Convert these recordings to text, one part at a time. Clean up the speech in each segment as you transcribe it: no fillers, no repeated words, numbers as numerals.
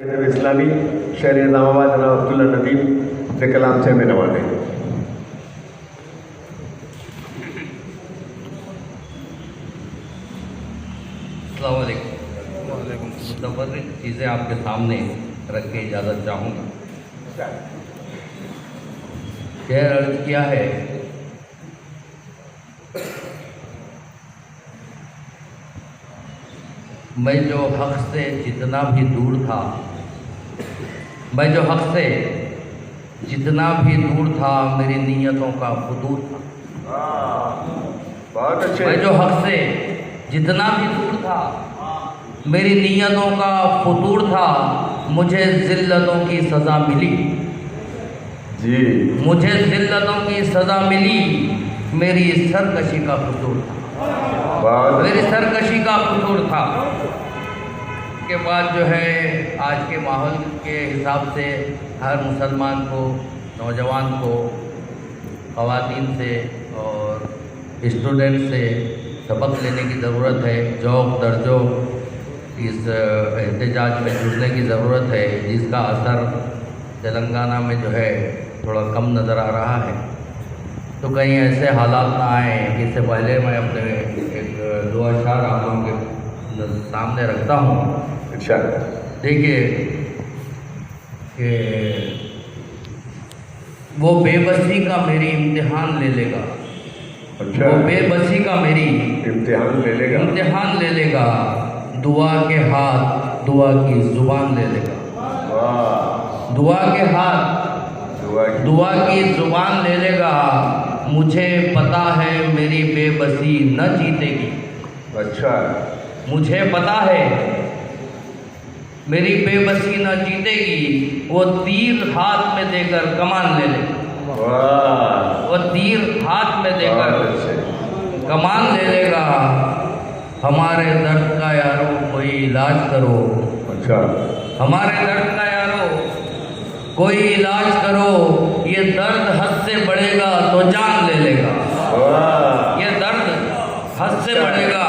اسلامی شہر نظام آباد جناب عبداللہ ندیم اپنے کلام سے ہمیں نوازیں۔ السلام علیکم۔ وعلیکم متفرق چیزیں آپ کے سامنے رکھ کے اجازت چاہوں گا۔ شعر عرض کیا ہے، میں جو حق سے جتنا بھی دور تھا، میں جو حق سے جتنا بھی دور تھا، میری نیتوں کا فطور تھا۔ بہت اچھے۔ میں جو حق سے جتنا بھی دور تھا، میری نیتوں کا فطور تھا، مجھے ذلتوں کی سزا ملی، جی مجھے ذلتوں کی سزا ملی، میری سرکشی کا فطور تھا، بہت میری سرکشی کا فطور تھا۔ اس کے بعد جو ہے آج کے ماحول کے حساب سے ہر مسلمان کو، نوجوان کو، خواتین سے اور اسٹوڈنٹ سے سبق لینے کی ضرورت ہے، ذوق در ذوق اس احتجاج میں جڑنے کی ضرورت ہے، جس کا اثر تلنگانہ میں جو ہے تھوڑا کم نظر آ رہا ہے۔ تو کہیں ایسے حالات نہ آئیں۔ اس سے پہلے میں اپنے ایک دو اشعار آپ لوگوں کے سامنے رکھتا ہوں۔ اچھا دیکھیے کہ وہ بے بسی کا میری امتحان لے لے گا، اچھا وہ بے بسی کا میری امتحان لے لے گا، امتحان لے لے گا، دعا کے ہاتھ دعا کی زبان لے لے گا، واہ دعا کے ہاتھ دعا کی زبان لے لے گا، مجھے پتا ہے میری بے بسی نہ جیتے گی، اچھا مجھے پتا ہے میری بے بسی نہ جیتے گی، وہ تیر ہاتھ میں دے کر کمان لے لے گا، واہ وہ تیر ہاتھ میں دے کر بہت اچھے۔ کمان لے لے گا، ہمارے درد کا یارو کوئی علاج کرو، اچھا ہمارے درد کا یارو کوئی علاج کرو، یہ درد حد سے بڑھے گا تو جان لے لے گا، واہ یہ درد حد سے بڑھے گا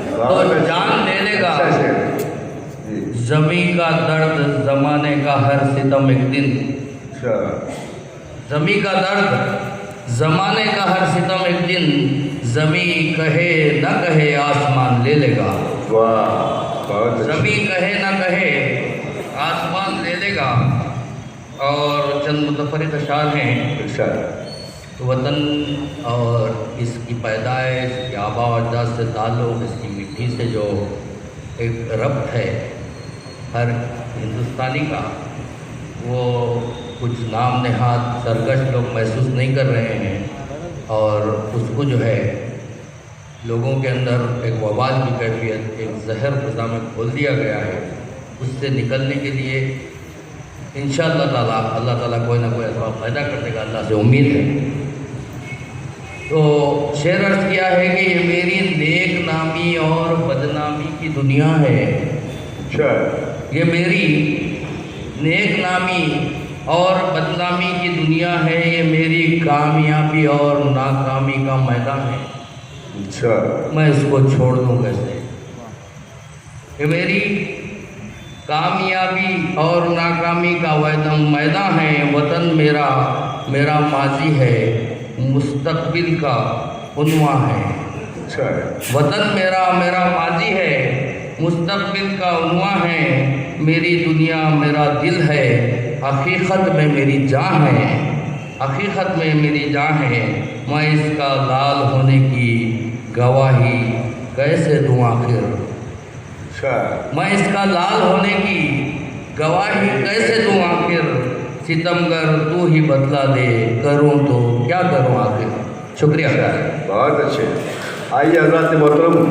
تو جان لے لے گا، اچھا شعر۔ جی زمیں کا درد زمانے کا ہر ستم ایک دن، اچھا زمیں کا درد زمانے کا ہر ستم ایک دن، زمیں کہے نہ کہے آسمان لے لے گا، واہ بہت اچھے۔ زمیں کہے نہ کہے آسمان لے لے گا۔ اور چند متفرق اشعار ہیں۔ اچھا وطن اور اس کی پیدائش، اس کے آباء و اجداد سے تعلق، اس کی مٹی سے جو ایک ربط ہے ہر ہندوستانی کا، وہ کچھ نام نہاد سرکش لوگ محسوس نہیں کر رہے ہیں، اور اس کو جو ہے لوگوں کے اندر ایک وبال کی کیفیت، ایک زہر فضا میں کھول دیا گیا ہے۔ اس سے نکلنے کے لیے انشاءاللہ تعالیٰ اللہ تعالیٰ کوئی نہ کوئی اسباب پیدا کر دے گا، اللہ سے امید ہے۔ تو شعر عرض کیا ہے کہ یہ میری نیک نامی اور بدنامی کی دنیا ہے، اچھا یہ میری نیک نامی اور بدنامی کی دنیا ہے، یہ میری کامیابی اور ناکامی کا میدان ہے، اچھا میں اس کو چھوڑ دوں کیسے؟ یہ میری کامیابی اور ناکامی کا میدان ہے، وطن میرا ماضی ہے، مستقبل کا عنوان ہے، اچھا وطن میرا ماضی ہے، مستقبل کا عنوان ہے، میری دنیا میرا دل ہے، حقیقت میں میری جان ہے، حقیقت میں میری جان ہے، میں اس کا لال ہونے کی گواہی کیسے دوں آخر، اچھا میں اس کا لال ہونے کی گواہی کیسے دوں آخر، ستمگر تو ہی بدلا دے، کروں تو کیا کروں آخر۔ شکریہ۔ بہت اچھے۔ آئیے حضرات محترم